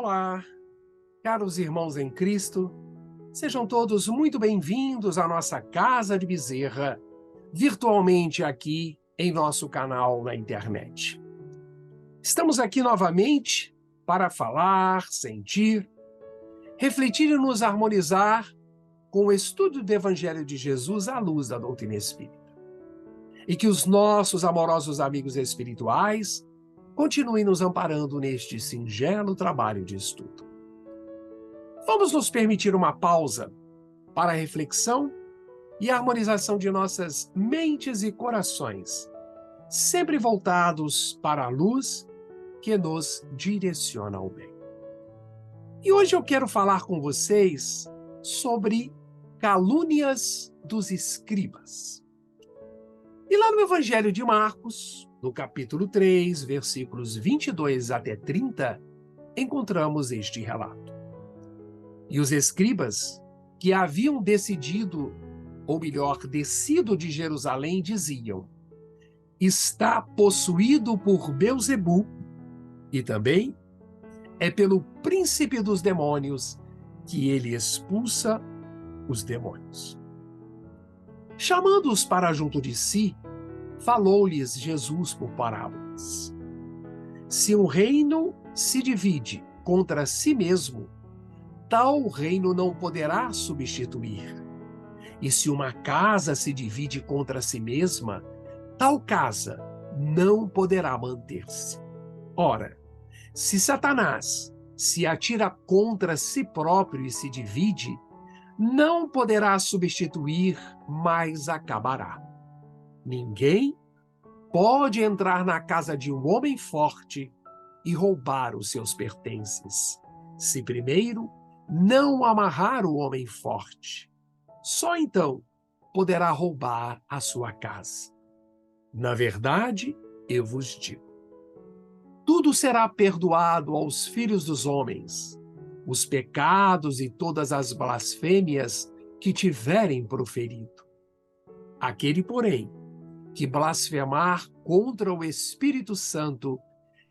Olá, caros irmãos em Cristo, sejam todos muito bem-vindos à nossa Casa de Bezerra, virtualmente aqui em nosso canal na internet. Estamos aqui novamente para falar, sentir, refletir e nos harmonizar com o estudo do Evangelho de Jesus à luz da doutrina espírita. E que os nossos amorosos amigos espirituais continuem nos amparando neste singelo trabalho de estudo. Vamos nos permitir uma pausa para a reflexão e a harmonização de nossas mentes e corações, sempre voltados para a luz que nos direciona ao bem. E hoje eu quero falar com vocês sobre calúnias dos escribas. E lá no Evangelho de Marcos, no capítulo 3, versículos 22 até 30, encontramos este relato. E os escribas, que haviam decidido, ou melhor, descido de Jerusalém, diziam: está possuído por Belzebu, e também é pelo príncipe dos demônios que ele expulsa os demônios. Chamando-os para junto de si, falou-lhes Jesus por parábolas. Se um reino se divide contra si mesmo, tal reino não poderá substituir. E se uma casa se divide contra si mesma, tal casa não poderá manter-se. Ora, se Satanás se atira contra si próprio e se divide, não poderá substituir, mas acabará. Ninguém pode entrar na casa de um homem forte e roubar os seus pertences, se primeiro não amarrar o homem forte. Só então poderá roubar a sua casa. Na verdade, eu vos digo, tudo será perdoado aos filhos dos homens, os pecados e todas as blasfêmias que tiverem proferido. Aquele, porém, que blasfemar contra o Espírito Santo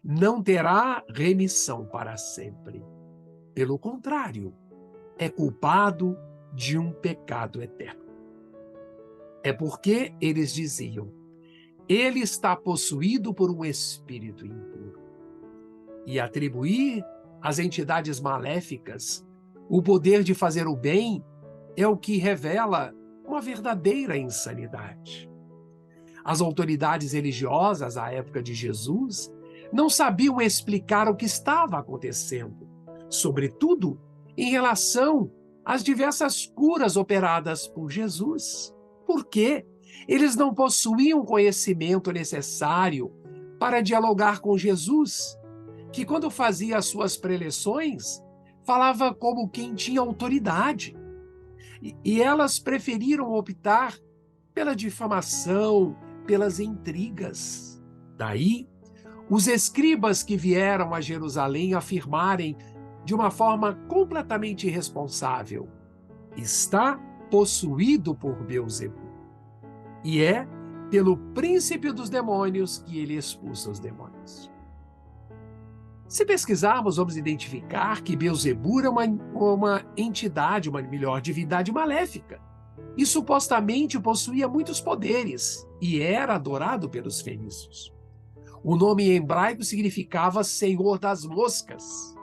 não terá remissão para sempre. Pelo contrário, é culpado de um pecado eterno. É porque eles diziam: ele está possuído por um espírito impuro. E atribuir às entidades maléficas o poder de fazer o bem é o que revela uma verdadeira insanidade. As autoridades religiosas à época de Jesus não sabiam explicar o que estava acontecendo, sobretudo em relação às diversas curas operadas por Jesus. Por quê? Eles não possuíam o conhecimento necessário para dialogar com Jesus, que quando fazia as suas preleções, falava como quem tinha autoridade. E elas preferiram optar pela difamação, pelas intrigas. Daí, os escribas que vieram a Jerusalém afirmarem de uma forma completamente irresponsável: está possuído por Belzebu. E é pelo príncipe dos demônios que ele expulsa os demônios. Se pesquisarmos, vamos identificar que Belzebu é uma entidade, uma melhor divindade maléfica, e supostamente possuía muitos poderes, e era adorado pelos fenícios. O nome em hebraico significava Senhor das Moscas,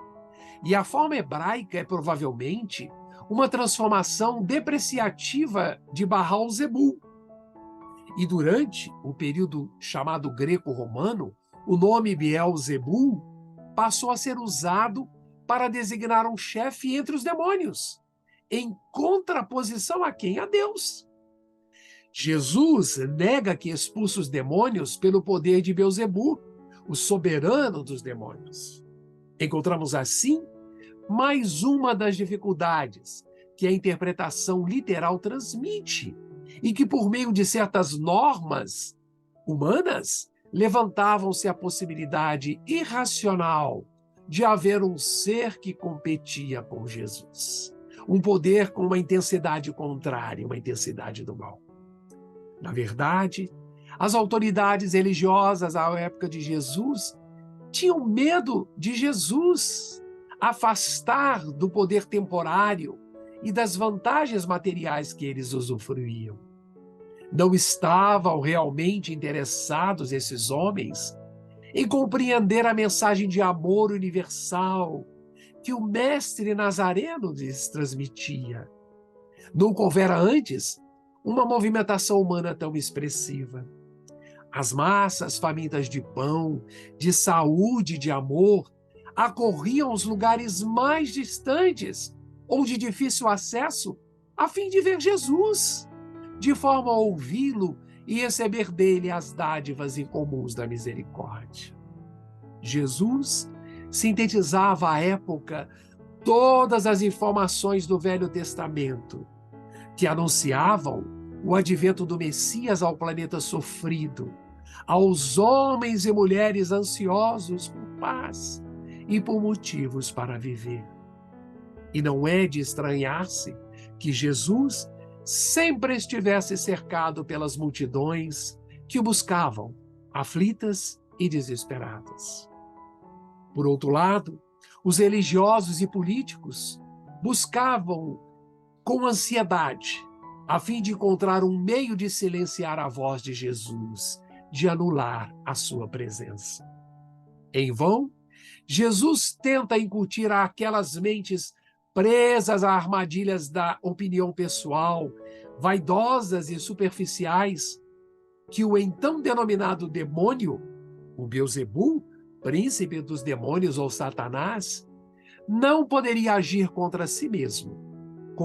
e a forma hebraica é provavelmente uma transformação depreciativa de Baal-zebu. E durante o período chamado greco-romano, o nome Beelzebul passou a ser usado para designar um chefe entre os demônios, em contraposição a quem? A Deus. Jesus nega que expulsa os demônios pelo poder de Beelzebu, o soberano dos demônios. Encontramos assim mais uma das dificuldades que a interpretação literal transmite e que, por meio de certas normas humanas, levantavam-se a possibilidade irracional de haver um ser que competia com Jesus, um poder com uma intensidade contrária, uma intensidade do mal. Na verdade, as autoridades religiosas à época de Jesus tinham medo de Jesus, afastar do poder temporário e das vantagens materiais que eles usufruíam. Não estavam realmente interessados, esses homens, em compreender a mensagem de amor universal que o mestre Nazareno lhes transmitia. Nunca houvera antes uma movimentação humana tão expressiva. As massas famintas de pão, de saúde, de amor, acorriam aos lugares mais distantes ou de difícil acesso a fim de ver Jesus, de forma a ouvi-lo e receber dele as dádivas incomuns da misericórdia. Jesus sintetizava à época todas as informações do Velho Testamento, que anunciavam o advento do Messias ao planeta sofrido, aos homens e mulheres ansiosos por paz e por motivos para viver. E não é de estranhar-se que Jesus sempre estivesse cercado pelas multidões que o buscavam, aflitas e desesperadas. Por outro lado, os religiosos e políticos buscavam com ansiedade, a fim de encontrar um meio de silenciar a voz de Jesus, de anular a sua presença. Em vão, Jesus tenta incutir àquelas mentes presas a armadilhas da opinião pessoal, vaidosas e superficiais, que o então denominado demônio, o Beelzebul, príncipe dos demônios ou Satanás, não poderia agir contra si mesmo,